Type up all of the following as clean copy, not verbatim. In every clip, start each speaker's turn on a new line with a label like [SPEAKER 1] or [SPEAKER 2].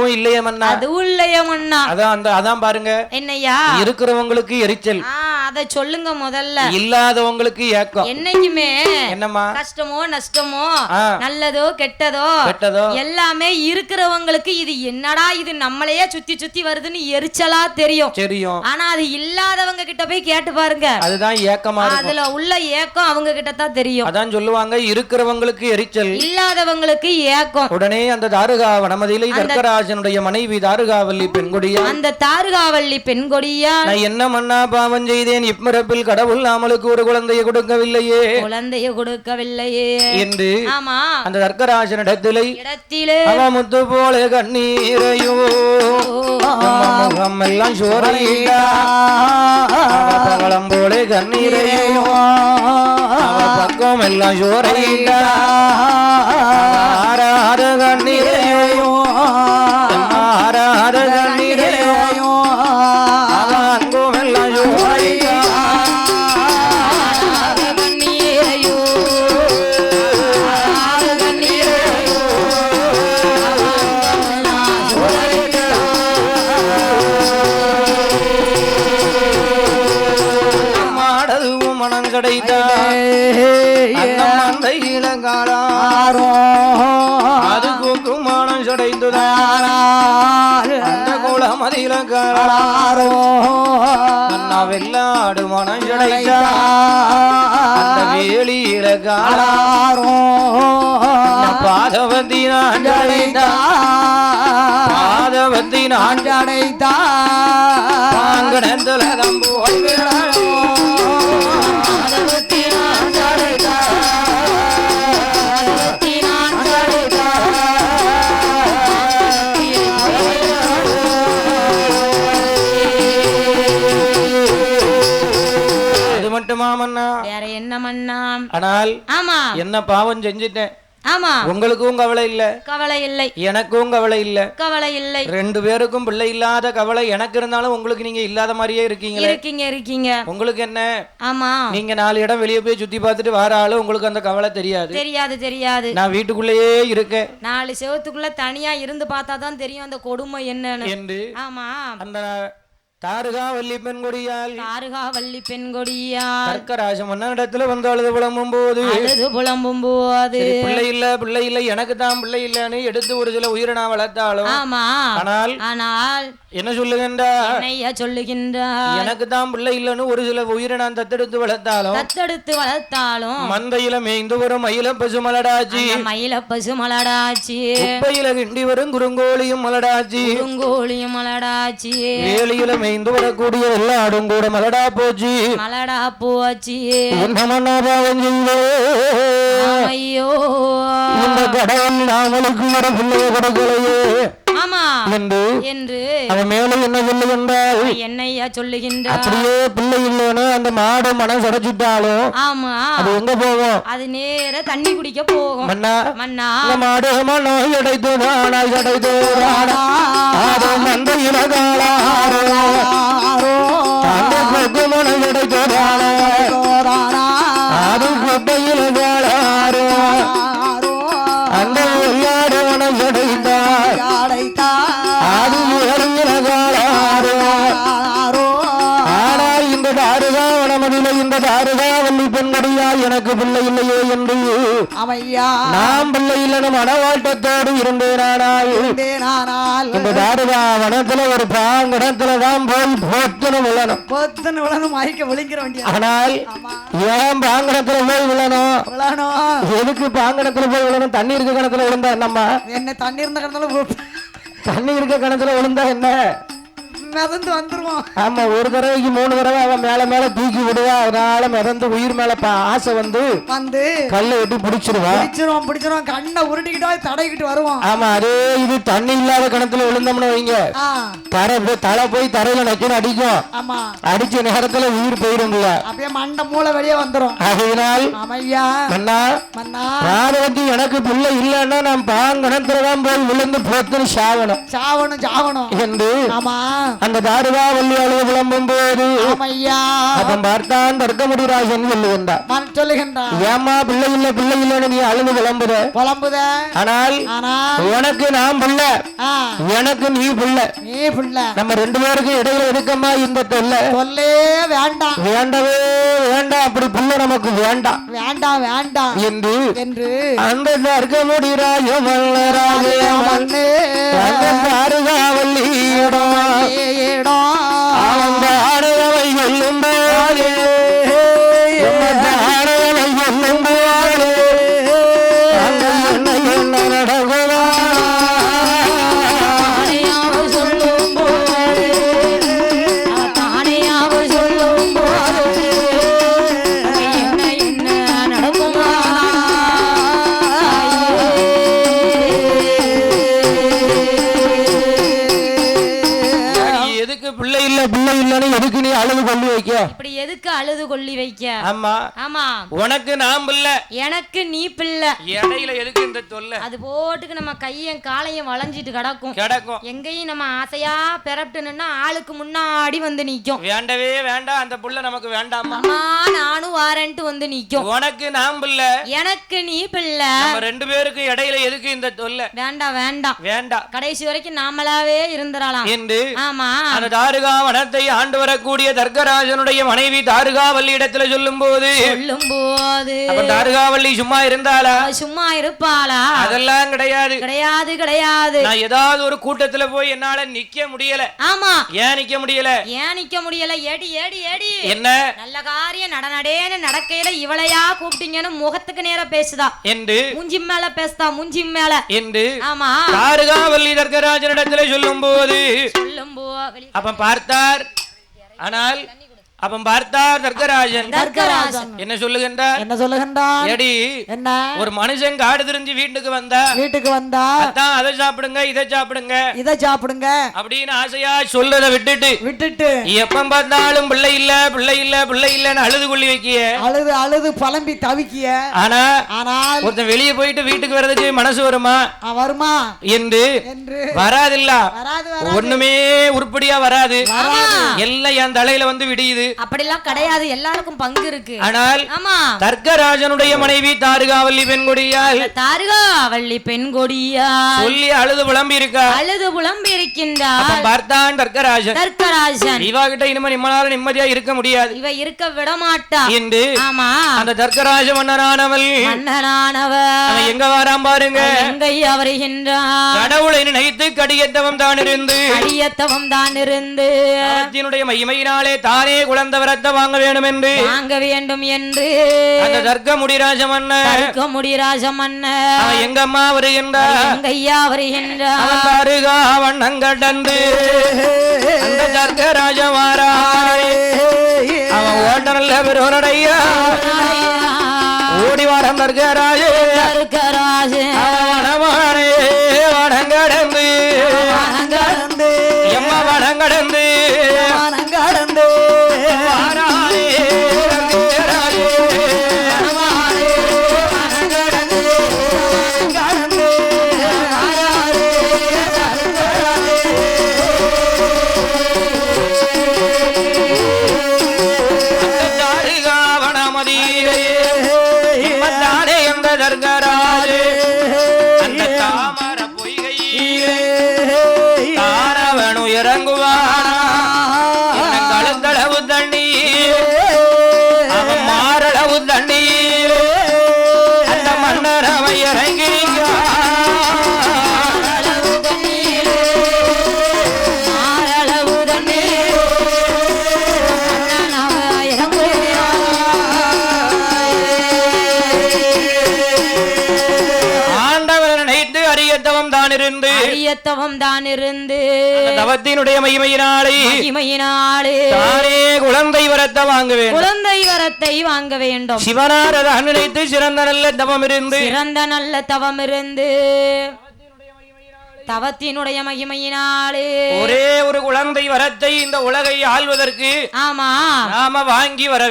[SPEAKER 1] அதுவும் இல்லையே மன்னா.
[SPEAKER 2] அதுவும் இல்லையே மன்னா.
[SPEAKER 1] அதான் பாருங்க
[SPEAKER 2] என்னையா
[SPEAKER 1] இருக்கிறவங்களுக்கு எரிச்சல்,
[SPEAKER 2] அத சொல்லுங்க முதல்ல.
[SPEAKER 1] இல்லாதவங்களுக்கு ஏக்கம்.
[SPEAKER 2] என்னைக்குமே
[SPEAKER 1] என்னம்மா
[SPEAKER 2] கஷ்டமோ நஷ்டமோ நல்லதோ கெட்டதோ எல்லாமே இருக்கிறவங்களுக்கு இது என்னடா இது நம்மளையே சுத்தி சுத்தி வருதுன்னு எரிச்சலா தெரியும். ஆனா அது இல்லாதவங்க கிட்ட போய் கேட்டு பாருங்க, அதுதான் ஏக்கமா இருக்கும். அதுல உள்ள ஏக்கம் அவங்க கிட்ட தான் தெரியும்.
[SPEAKER 1] அதான் சொல்லுவாங்க இருக்கிறவங்களுக்கு எரிச்சல்,
[SPEAKER 2] இல்லாதவங்களுக்கு ஏக்கம்.
[SPEAKER 1] உடனே அந்த தாருகா வனமதியிலே தர்க்கராஜனுடைய மனைவி தாருகாவல்லி பெண்கொடியா,
[SPEAKER 2] அந்த தாருகாவல்லி பெண்கொடியா,
[SPEAKER 1] நான் என்ன மன்னா பாவம் செய்தேன், இப்பிறப்பில் கடவுள் நாமளுக்கு ஒரு குழந்தையை கொடுக்கவில்லையே என்று அந்த தர்க்கராஜனிடத்திலே அவ முத்து போல கண்ணீரையோ முகம் எல்லாம் சோரையிட்டா, பகலம் போல கண்ணீரையோ பக்கம் எல்லாம் சோரையிட்டா, ஆறாத கண்ணீரையோ ஆறாத கண்ணீரையோ அங்கும் எல்லாம் சோரையிட்டா. அது குக்குமானம் சடைந்துதாரோ குளமதியில காரோ வெள்ளாடு மனம் சடைந்தா வேலியில காரோ பாதவந்தி நான் சடைந்தா பாதவந்தி நான் சடைந்தா பாங்கடத்துல தம்போய் விழாயோ
[SPEAKER 2] வேற என்ன மன்னா.
[SPEAKER 1] ஆனால் என்ன பாவம் செஞ்சிட்டேன். உங்களுக்கும் கவலை இல்ல,
[SPEAKER 2] கவலை இல்லை,
[SPEAKER 1] எனக்கும் கவலை இல்ல,
[SPEAKER 2] கவலை இல்லை.
[SPEAKER 1] ரெண்டு பேருக்கும் பிள்ளை இல்லாத கவலை எனக்கு இருந்தாலும் உங்களுக்கு நீங்க இல்லாத மாதிரியே இருக்கீங்க. உங்களுக்கு என்ன, நீங்க 4 இடம் வெளியே போய் சுத்தி பார்த்துட்டு வர ஆளு, உங்களுக்கு அந்த கவலை தெரியாது. நான் வீட்டுக்குள்ளேயே இருக்கேன்.
[SPEAKER 2] 4 செவத்துக்குள்ள தனியா இருந்து பார்த்தா தான் தெரியும் அந்த கொடுமை என்னன்னு.
[SPEAKER 1] அந்த தாருகாவல்லி பெண்கொடியால் தர்க்கராஜ மன்னனிடத்துல வந்து அழுது புலம்பும் போது பிள்ளை இல்ல எனக்கு தான் பிள்ளை இல்லன்னு எடுத்து ஒரு சில உயிரை நான் வளர்த்தாலும் ஆனால் என்ன சொல்லுகின்றார், எனக்கு தான் பிள்ளை இல்லன்னு ஒரு சில உயிரை நான் தத்தெடுத்து வளர்த்தாலும் மந்தையில மேய்ந்து வரும் மயில பசு மலடாச்சி குப்பையில கிண்டி வரும் குறுங்கோழியும் மலடாச்சி வேலியில மேய்ந்து வரக்கூடிய எல்லாடும் கூட மலடா போச்சு என்ன மன்னா பாவம் செய்தோ, ஐயோ இந்த கடவுள் நாமளுக்கு வர பிள்ளைய கொடுக்கலையே என்று அவன் மேலும் என்ன சொல்லுகின்றால்,
[SPEAKER 2] என்னையா சொல்லுகின்றார்,
[SPEAKER 1] அப்படியே பிள்ளை இல்லைன்னு அந்த மாடு மனம் சடைச்சிட்டாலும் அது எங்க போகும்,
[SPEAKER 2] அது நேர தண்ணி குடிக்க போகும்.
[SPEAKER 1] மன்னா மாடு மனம் சடைத்து மந்தையில காலாரோ அந்த கொக்கு மனம் சடைத்தோரானா அது கொட்டையில காலாரோ அந்த வெள்ளாடு மனம் சடைத்தா அது உயர்கிற காலாரோ. ஆனால் இந்த தாருகா வனமதியில இந்த தாருகாவல்லி பெண்கொடியா எனக்கு பிள்ளை இல்லையே என்று நாம் பிள்ளை இல்லைன்னு மனவாட்டத்தோடு இருந்தேனானால் இந்த தாருகா வனத்துல ஒரு பாங்கடத்துலதான் போய் போத்தன விழணும் ஆனால் ஏன் பாங்கடத்துல போய் விழணும், எதுக்கு பாங்கடத்துல போய் விழணும், தண்ணி இருக்க கணத்துல விழுந்தா என்னம்மா,
[SPEAKER 3] என்ன தண்ணி இருந்த கடத்துல
[SPEAKER 1] தண்ணி இருக்க கணத்துல விழுந்தா என்ன
[SPEAKER 3] மிதந்து வந்துருவோம்.
[SPEAKER 1] ஆமா, ஒரு தடவைக்கு 3 தடவை அவன் மேல தூக்கி விடுவா, அதனால மிதந்து உயிர் மேல ஆசை வந்து கல்லை வெட்டி பிடிச்சிருவான்,
[SPEAKER 3] கண்ணை உருட்டிக்கிட்டா தடைக்கிட்டு வருவோம்.
[SPEAKER 1] ஆமா, அதே இது தண்ணி இல்லாத கணத்துல விழுந்தோம்னு வைங்க, தலை போய் தரையில நச்சுன்னு அடிக்கும்.
[SPEAKER 3] ஆமா,
[SPEAKER 1] அடிச்ச நேரத்துல உயிர் போயிடும்ல,
[SPEAKER 3] அப்படியே மண்டை மூளை வெளியே வந்துரும்.
[SPEAKER 1] அதனால் பார்வதி எனக்கு பிள்ளை இல்லைன்னா நான் பாங்கணத்துலதான் போய் விழுந்து போத்து சாவணும்
[SPEAKER 3] என்று
[SPEAKER 1] அந்த தாருகாவல்லி அழுது புலம்பும் போது அப்பன் பார்த்தான் தர்க்கமுடிராஜன் சொல்லுகின்றான் ஏமா பிள்ளை இல்லைன்னு நீ அழுது புலம்புத ஆனால் உனக்கு நான் பிள்ளை எனக்கு நீ பிள்ளை நம்ம ரெண்டு பேருக்கு இடையில இருக்கமா இந்த தொல்லே வேண்டவே வேண்டாம் அப்படி பிள்ளை நமக்கு வேண்டாம் என்று அந்த தர்க்கமுடிராஜன் தாருகாவல்லியிடம் அவங்க ஆடையவை சொல்லும் போது ஆடையவை சொல்லும் போது என்ன நடக்குதா எதுக்கு நீ அழுது கொள்ளி வைக்க
[SPEAKER 2] இப்படி எதுக்கு அழுது கொள்ளி வைக்க
[SPEAKER 1] ஆமா உனக்கு நான் பிள்ளை
[SPEAKER 2] எனக்கு நீ பிள்ளை
[SPEAKER 1] இடையில எதுக்கு இந்த தொல்லை
[SPEAKER 2] அது போட்டுக்கு நம்ம கையும் காலையும் வளைஞ்சிட்டு கிடக்கும் எங்கேயும் நம்ம ஆசையா பெறப்டுன்னா ஆளுக்கு முன்னாடி வந்து நிக்கும்
[SPEAKER 1] வேண்டவே வேண்டாம் அந்த புள்ள நமக்கு வேண்டாமா
[SPEAKER 2] நானும் வாரன்ட்டு வந்து நிக்கும்
[SPEAKER 1] உனக்கு நான் பிள்ளை
[SPEAKER 2] எனக்கு நீ பிள்ளை
[SPEAKER 1] நம்ம ரெண்டு பேருக்கு இடையில எதுக்கு இந்த தொல்லை
[SPEAKER 2] வேண்டாம் கடைசி வரைக்கும் நாமளாவே இருந்துடலாம்
[SPEAKER 1] என்று
[SPEAKER 2] ஆமா
[SPEAKER 1] அந்த தாருகா வனத்தை ஆண்டு வரக்கூடிய தர்க்கராஜனுடைய மனைவி தாருகாவல்லி இடத்துல சொல்லும் போது தாருகாவல்லி சும்மா இருந்தாளா
[SPEAKER 2] சும்மா இருப்பாளா
[SPEAKER 1] அதெல்லாம் கிடையாது
[SPEAKER 2] நான்
[SPEAKER 1] ஏதாவது ஒரு கூட்டத்துல போய் என்னால நிக்க முடியல
[SPEAKER 2] ஆமா
[SPEAKER 1] ஏன் நிக்க முடியல
[SPEAKER 2] ஏடி
[SPEAKER 1] என்ன
[SPEAKER 2] நல்ல காரியம் நடனடேன்னு நடக்கையில இவளையா கூப்பிட்டீங்கன்னு முகத்துக்கு நேரா பேசுதா
[SPEAKER 1] என்று
[SPEAKER 2] மூஞ்சி மேல பேசுதா மூஞ்சி மேல
[SPEAKER 1] என்று
[SPEAKER 2] ஆமா
[SPEAKER 1] தாருகாவல்லி தர்க்கராஜனிடத்துல சொல்லும் போது அப்ப பார்த்தார் ஆனால் அப்பன் பார்த்தார் தர்க்கராஜன் என்ன சொல்லுகின்றார் எடி ஒரு மனுஷன் காடு திரிஞ்சு வீட்டுக்கு வந்தா அதை சாப்பிடுங்க இதை சாப்பிடுங்க அப்படின்னு ஆசையா சொல்றத விட்டுட்டு எப்ப பார்த்தாலும் பிள்ளை இல்லன்னு அழுது கொள்ளி வைக்கிய
[SPEAKER 3] அழுது புலம்பி தவிக்கிய
[SPEAKER 1] ஆனா ஒருத்தன் வெளியே போயிட்டு வீட்டுக்கு வர்றதுக்கு மனசு வருமா என்று வராதில்ல ஒண்ணுமே உருப்படியா வராது எல்லாம் என் தலையில வந்து விடியுது
[SPEAKER 2] அப்படிலாம் கிடையாது எல்லாருக்கும் பங்கு இருக்கு
[SPEAKER 1] ஆனால்
[SPEAKER 2] ஆமா
[SPEAKER 1] தர்க்கராஜனுடைய மனைவி தாருகாவல்லி பெண்கொடியால் சொல்லி அழுது புலம்பி
[SPEAKER 2] இருக்கின்றார்
[SPEAKER 1] பார்த்தான் தர்க்கராஜன் இவ கிட்ட இனிமே நம்மளால நிம்மதியா இருக்க முடியாது
[SPEAKER 2] இவ இருக்க விட மாட்டா
[SPEAKER 1] என்று
[SPEAKER 2] ஆமா
[SPEAKER 1] அந்த தர்க்கராஜ மன்னரானவள் எங்க வாராம் பாருங்க
[SPEAKER 2] எங்கையா வருகின்றார்
[SPEAKER 1] கடவுளை நினைத்து கடியத்தவம் தான் இருந்து மகிமையினாலே தானே குழந்தை வரத்தை வாங்க வேண்டும் என்று அந்த தர்க்கமுடிராஜ மன்னர் எங்க அம்மா வருகின்றார் வண்ணங்கடந்து அந்த தர்க்கராஜ வாராய் அவன் ஓட்டனல்ல பெருவனடையா ஓடி வாரம் தர்க்கராஜே வனமானே வடங்கடந்து எம்மா வடங்கடந்து தவத்தினுடைய மகிமையினாலே தானே குழந்தை வரத்தை வாங்க வேண்டும் சிவனாரத நினைத்து சிறந்த நல்ல தவம் இருந்து
[SPEAKER 2] தவத்தினுடைய மகிமையினாலே
[SPEAKER 1] ஒரே ஒரு குழந்தை வரத்தை இந்த உலகை ஆள்வதற்கு
[SPEAKER 2] ஆமா
[SPEAKER 1] நாம வாங்கி வர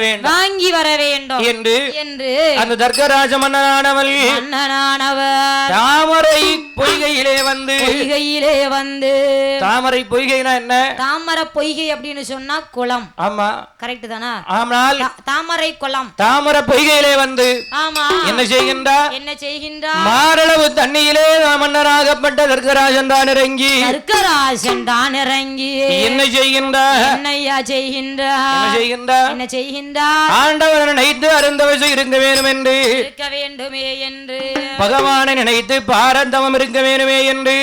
[SPEAKER 1] வேண்டும்
[SPEAKER 2] என்று
[SPEAKER 1] அந்த தர்க்கராஜ மன்னனானவள் தாமரை பொய்கையிலே வந்து தாமரை பொய்கைனா என்ன?
[SPEAKER 2] தாமரை பொய்கை அப்படின்னு சொன்னா குளம்.
[SPEAKER 1] ஆமா
[SPEAKER 2] கரெக்ட் தானா?
[SPEAKER 1] ஆனால்
[SPEAKER 2] தாமரை குளம்
[SPEAKER 1] தாமரை பொய்கையிலே வந்து
[SPEAKER 2] ஆமா
[SPEAKER 1] என்ன செய்கின்றார்?
[SPEAKER 2] மாரளவு
[SPEAKER 1] தண்ணியிலே மன்னராகப்பட்ட தர்க்கராஜன் தான் இறங்கி என்ன செய்கின்றார்? ஆண்டவனை நினைத்து அருந்தவசம் இருக்க வேண்டுமே என்று பகவானை நினைத்து பாரந்தவம் இருக்க வேண்டுமே என்று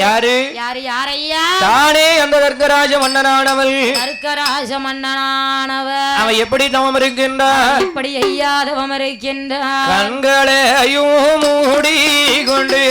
[SPEAKER 1] யாரு தானே அந்த தர்க்கராஜ மன்னனானவள் அவன் எப்படி தவம் இருக்கின்றார்?
[SPEAKER 2] எப்படி ஐயாதவம் இருக்கின்றார்?
[SPEAKER 1] கண்களையும் மூடிக்கொண்டு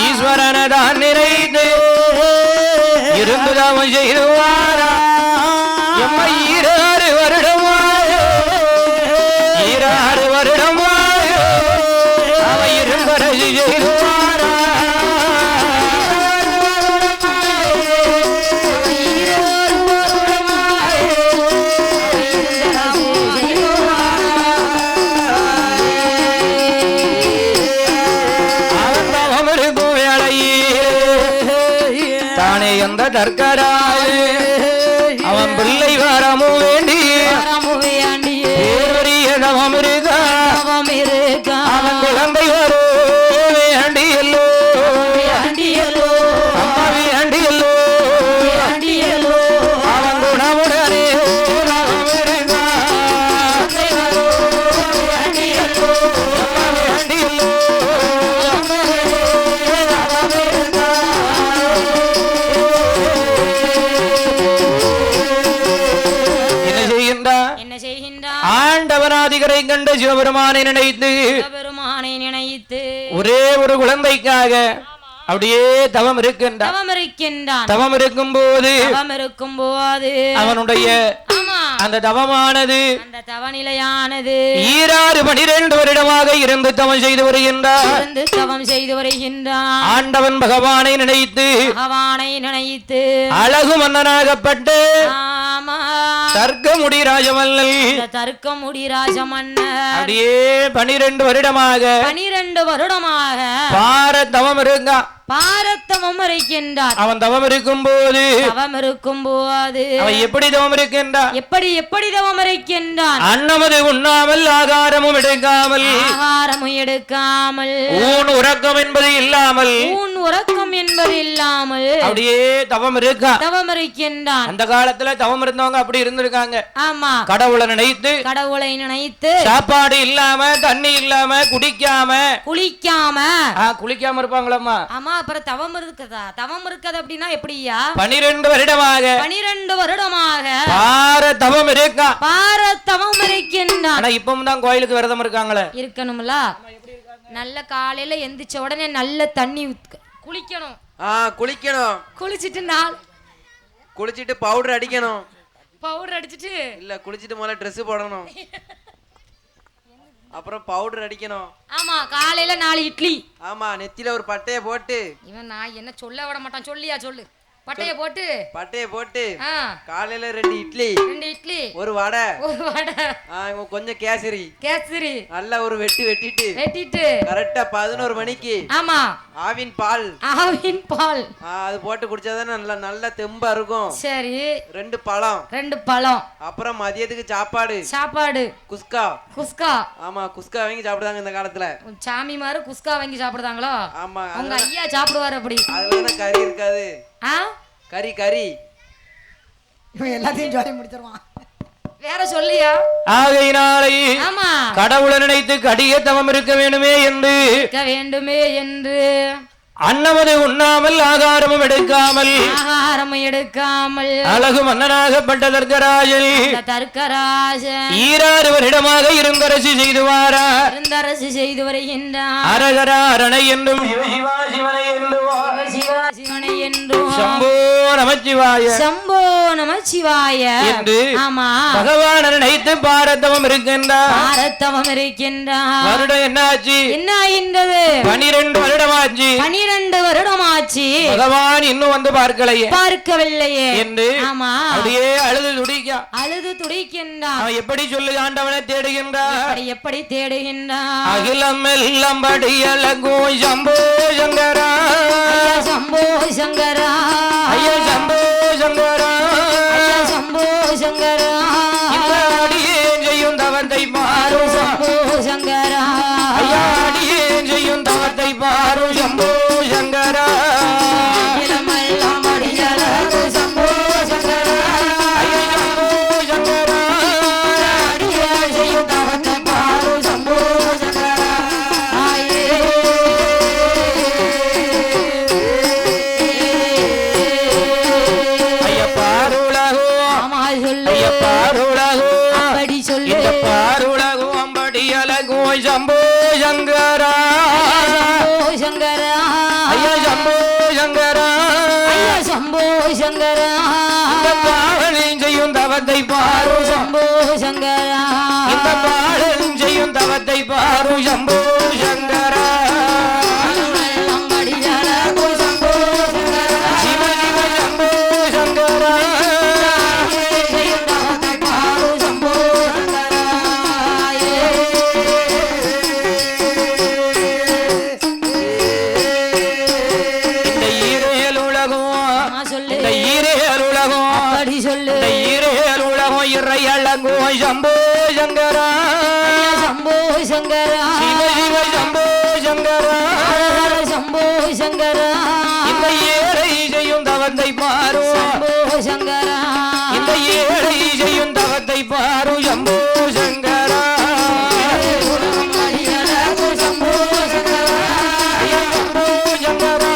[SPEAKER 1] ஈஸ்வரனதான் நிறைந்து இருந்துதாமம் செய்துவாரா ஈராறு வருடமாய் அவ இரும்பரசு செய்துவாரா தர்க்கராஜ அவன் பிள்ளை வரமும் வேண்டி தவம் இருக்கா அவன் குழந்தை வரும் வேண்டியல்லோ அம்மா வேண்டியல்லோ அவன் குணமுடனே ஆண்டவனாதிகரை கண்ட சிவபெருமானை நினைத்து ஒரே ஒரு குழந்தைக்காக அப்படியே தவம் இருக்கின்றான். தவம் இருக்கும் போது அவனுடைய அந்த தவமானது
[SPEAKER 2] அந்த தவநிலையானது
[SPEAKER 1] 12 வருடமாக இருந்து தவம் செய்து வருகின்றான். ஆண்டவன் பகவானை நினைத்து அழகு மன்னனாகப்பட்டு தர்க்கமுடி ராஜமல்லல் அப்படியே 12 வருடமாக பாரதவம் இருக்கான். அவன் தவம் இருக்கும் போது அவன் எப்படி தவம் இருக்கின்றான்?
[SPEAKER 2] எப்படி தவம் இருக்கின்றான்?
[SPEAKER 1] அன்னமது உண்ணாமல் ஆகாரமும் எடுக்காமல் ஊன் உறக்கம் என்பது இல்லாமல் அப்படியே தவம் இருக்கின்றான். அந்த காலத்துல தவம் இருந்தவங்க அப்படி இருந்திருக்காங்க.
[SPEAKER 2] ஆமா,
[SPEAKER 1] கடவுளை நினைத்து சாப்பாடு இல்லாம தண்ணி இல்லாம குளிக்காம இருப்பாங்களம்மா.
[SPEAKER 2] ஆமா, அப்புறம் தவம் இருக்குதா? தவம் இருக்குது அப்படின்னா எப்படியா?
[SPEAKER 1] 12 வருடமாக தவம் இருக்கின்றான். ஆனா இப்பவும் தான் கோயிலுக்கு விரதம் இருக்காங்களே.
[SPEAKER 2] இருக்கணும்ல. நல்ல காலையில எந்திரிச்ச உடனே நல்ல தண்ணி குளிக்கணும்.
[SPEAKER 4] குளிச்சிட்டு பவுடர் அடிக்கணும்.
[SPEAKER 2] பவுடர் அடிச்சிட்டு
[SPEAKER 4] இல்ல, குளிச்சிட்டு முதல்ல Dress போடணும். அப்புறம் பவுடர் அடிக்கணும்.
[SPEAKER 2] ஆமா, காலையில 4 இட்லி.
[SPEAKER 4] ஆமா, நெத்தியில ஒரு பட்டைய போட்டு.
[SPEAKER 2] இவன் நான் என்ன சொல்ல விட மாட்டான். சொல்லு.
[SPEAKER 4] பட்டைய போட்டு காலையில 2 இட்லி ஒரு வடை கொஞ்சம் கேசரி நல்லா ஒரு வெட்டிட்டு கரெக்டா 11 மணிக்கு ஆவின் பால் அது போட்டு குடிச்சாதான் நல்ல தெம்பா இருக்கும். சரி 2 பழம் அப்புறம் மதியத்துக்கு சாப்பாடு குஸ்கா ஆமா குஸ்கா வாங்கி சாப்பிடுறாங்க இந்த காலத்துல.
[SPEAKER 2] சாமி மாரு குஸ்கா வாங்கி சாப்பிடுறாங்களோ? ஆமா உங்க ஐயா சாப்பிடுவாரு அப்படி.
[SPEAKER 4] அதுல கறி இருக்காது. கறி
[SPEAKER 3] இவன் எல்லாத்தையும் சொல்லி முடிச்சிருவான்.
[SPEAKER 2] வேற சொல்லியா?
[SPEAKER 1] ஆகையினாலே கடவுளை நினைத்து கடிய தவம் இருக்க வேண்டுமே என்று அன்னமது உண்ணாமல் ஆகாரமும் எடுக்காமல் அழகு மன்னனாகப்பட்ட தர்க்கராஜன் 6 வருடமாக இருந்தரசு செய்து வருகின்றார். அரகர அரணை என்றும் சிவனை என்றும் சம்போ நமச்சிவாய என்று பகவான் நினைத்து பாரதவம் இருக்கின்றார். வருடம் என்னாச்சு? என்ன ஆகின்றது? 12 வருடமாச்சு. 12 வருடமாச்சு. பகவான் இன்னும் வந்து பார்க்கவில்லையே என்று அப்படியே அழுது துடிக்கின்றான். எப்படி சொல்லு ஆண்டவனை தேடுகின்றான். எப்படி தேடுகின்றான்? அகிலம் எல்லாம் படியலகும் சம்போ சங்கரா சம்போ சங்கரா ஐயா சம்போ சங்கரா சம்போ சங்கரா அடியே செய்யும் தவத்தை பாரு சம்போ சங்கரா ஐயா அடியே செய்யும் தவத்தை பாரு சம்போ சங்கரா சம்போ சங்கரா ஐயா சம்போ சங்கரா ஐயா சம்போ சங்கரா இந்த பாடலின் செய்யும் தவத்தை பாரு சம்போ சங்கரா இந்த பாடலின் செய்யும் தவத்தை பாரு சம்போ சங்கரா சிவ சிவ சம்போ சங்கரா சம்போ சங்கரா சம்போ சங்கரா சிவ சிவ சம்போ சங்கரா சம்போ சங்கரா இந்த ஏழை செய்யும் தவத்தை பாரு சம்போ சங்கரா இந்த ஏழை செய்யும் தவத்தை பாரு சம்போ சங்கரா சம்போ சங்கரா சம்போ சங்கரா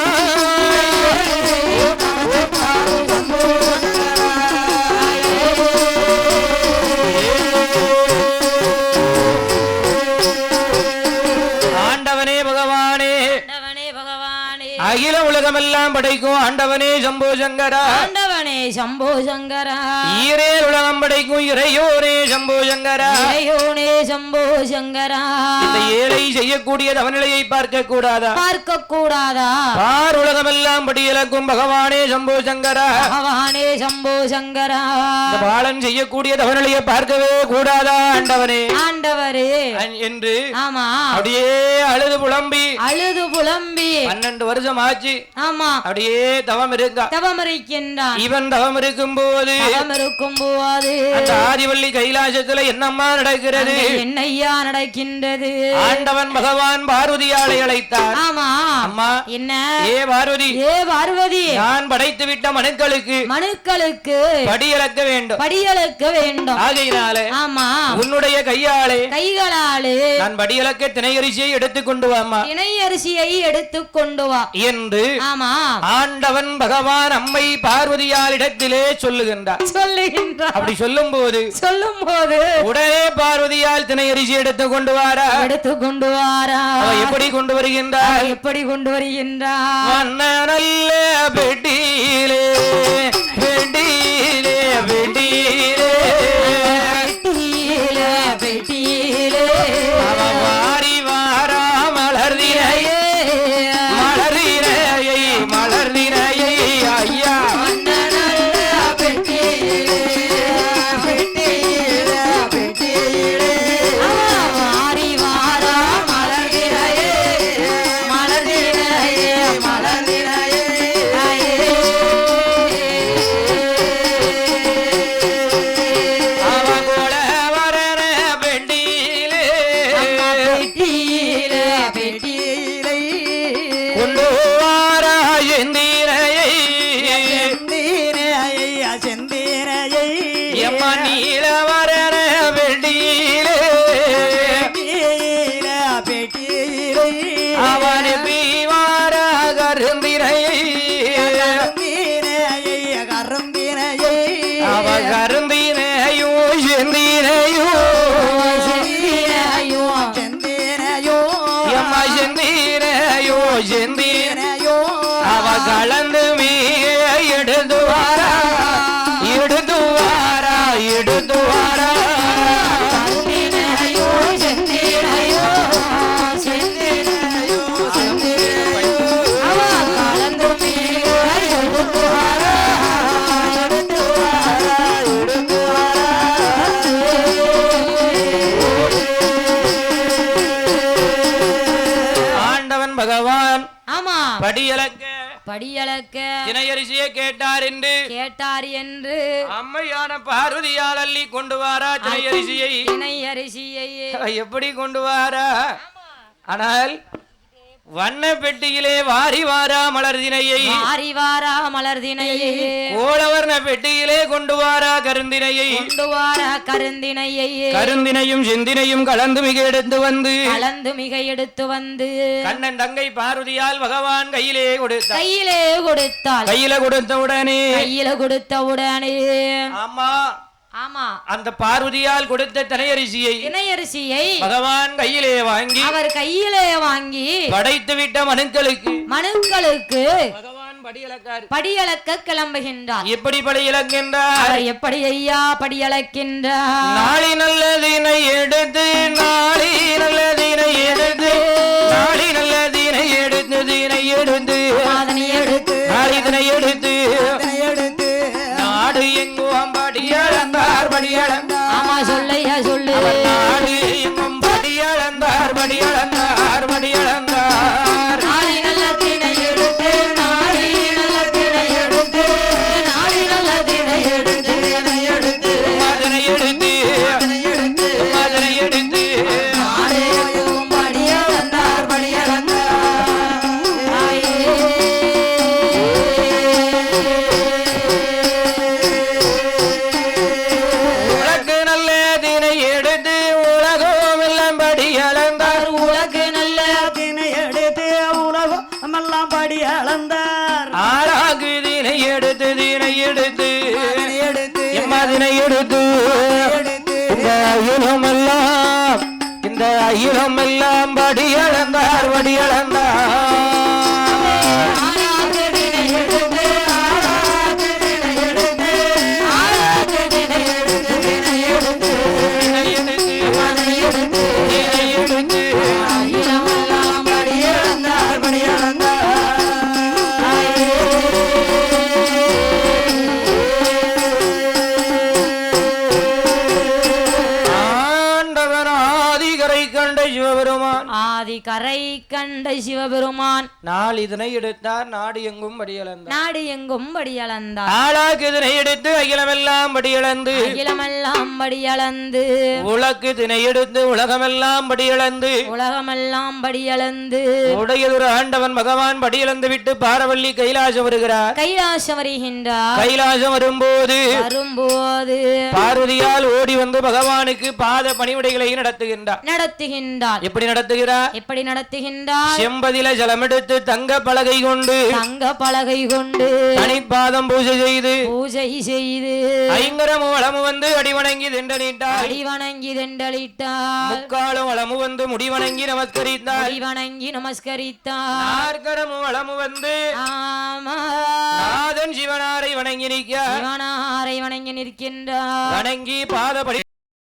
[SPEAKER 1] அகில உலகமெல்லாம் படைக்கும் ஆண்டவனே சம்போ சங்கரா ஈரே உலகம் படைக்கும் இறையோனே சம்போ சங்கரா இந்த ஏழை செய்யக்கூடிய தவநிலையை பார்க்க கூடாதா பார் உலகமெல்லாம் படியலக்கும் பகவானே சம்போ சங்கரா இந்த பாலன் செய்யக்கூடிய தவநிலையை பார்க்கவே கூடாதா ஆண்டவரே என்று அப்படியே அழுது புலம்பி 12 வருஷம் ஆச்சு. ஆமா அப்படியே தவம் இருக்கின்றான். இவன் தவம் இருக்கும் போது அந்த ஆதிவள்ளி கைலாசத்துல என்னம்மா நடக்கிறது? என்னையா நடக்கின்றது? ஆண்டவன் பகவான் பார்வதியாளை அழைத்தார். ஆமா அம்மா என்ன? ஏ பார்வதி நான் படைத்து விட்ட மனுக்களுக்கு படியளக்க வேண்டும். ஆகையினாலே ஆமா உன்னுடைய கைகளாலே நான் படியளக்க திணையரிசியை எடுத்துக்கொண்டு வாமா என்று ஆண்டவன் பகவான் அம்மை பார்வதியாளிடத்திலே சொல்லுகின்றார். அப்படி சொல்லும் போது உடனே பார்வதியால் திணையரிசி எடுத்து கொண்டு வாரா. எப்படி கொண்டு வருகின்றார்? நல்ல பெட்டியிலே வாரி வாரா மலர்தினையை ஐயா
[SPEAKER 2] பெட்டியிலே பெட்டியிலே
[SPEAKER 1] கொண்டு வாரா செந்தீரையை
[SPEAKER 3] செந்தீரையை
[SPEAKER 1] எம்மா நீலவரன பெட்டியிலே
[SPEAKER 3] பெட்டியிலே
[SPEAKER 1] அவன் பீவாரா கருந்திரையை
[SPEAKER 3] கருந்தினையை
[SPEAKER 1] அவ கருந்தினையோ செந்தீரையோ
[SPEAKER 3] செந்தீரையோ
[SPEAKER 1] எம்மா செந்தீரையோ செந்தீரையோ அவ கலந்து மீ எடுத்து வாரா எடுத்து வாரா எடுத்து வாரா ஆண்டவன் பகவான்
[SPEAKER 2] ஆமா படியளக்க
[SPEAKER 1] தினையரிசியை கேட்டார்
[SPEAKER 2] என்று
[SPEAKER 1] அம்மையான பார்வதியால் அள்ளி கொண்டு வாரா தினையரிசியை எப்படி கொண்டு வாரா ஆனால் வண்ண பெட்டியிலே வாரி வாரா மலர்தினையை கோளவர்ண பெட்டியிலே கொண்டு வாரா கருந்தினையை கருந்தினையும் செந்தினையும் கலந்து மிக எடுத்து வந்து கண்ணன் தங்கை பார்வதியால் பகவான் கையிலே கொடுத்தாள் கையில கொடுத்த உடனே ஆமா அந்த பார்வதியால் கொடுத்த தினையரிசியை பகவான் அவர் கையிலே வாங்கி படைத்து விட்ட மனுக்களுக்கு பகவான் படியளக்க கிளம்புகின்றார். எப்படி படியளக்கின்றார்? எப்படி ஐயா படியளக்கின்றார்? நாளி நல்லதினை எடுத்து நாளி நல்லதினை எடுத்து நாளி நல்லதினை எடுத்து தினை எடுத்து அதனை எடுத்து நாளிதனை எடுத்து நாடு எங்கும் படியளந்தார் படியளந்தார். ஆமா சொல்லையா சொல்லு. நாடு எங்கும் படியளந்தார் படியளந்தார் படியளந்தார். நாளி நல்லதினை எடுத்து நாளி நல்லதினை எடுத்து நாளி நல்லதினை எடுத்து அதனை எடுத்து அதனை எடுத்து அதனை எடுத்து நாடு எங்கும் படியளந்தார் படியளந்தார். இந்த அகிலமெல்லாம் படியளந்தார் படியளந்தார். கரை கண்ட சிவபெருமான் நாள் இதனை எடுத்தார் நாடு எங்கும் படியளந்தார் நாடு எங்கும் படியளந்தார். நாளாக்கு இதனை எடுத்து அகிலமெல்லாம் படியளந்து அகிலமெல்லாம் படியளந்து உலக்கு தினை எடுத்து உலகமெல்லாம் படியளந்து உலகமெல்லாம் படியளந்து உடையதொரு ஆண்டவன் பகவான் படியளந்து விட்டு பாரவள்ளி கைலாசம் வருகிறார். கைலாசம் வருகின்றார். கைலாசம் வரும்போது பார்வதியால் ஓடி வந்து பகவானுக்கு பாத பணிவிடைகளை நடத்துகின்றார். எப்படி நடத்துகிறார்? எப்படி நடத்துகின்றார்? செம்பதில ஜலம் எடுத்து தங்க பலகை கொண்டு தனிப்பாதம் பூஜை செய்து ஐங்கரமு வளமு வந்து அடிவணங்கி தெண்டலிட்டார். முக்காலும் வளமு வந்து முடிவணங்கி நமஸ்கரித்தார். நாற்கரமு வளமு வந்து நாதன் சிவனாரை வணங்கி நிற்கின்றார். வணங்கி பாதப்படி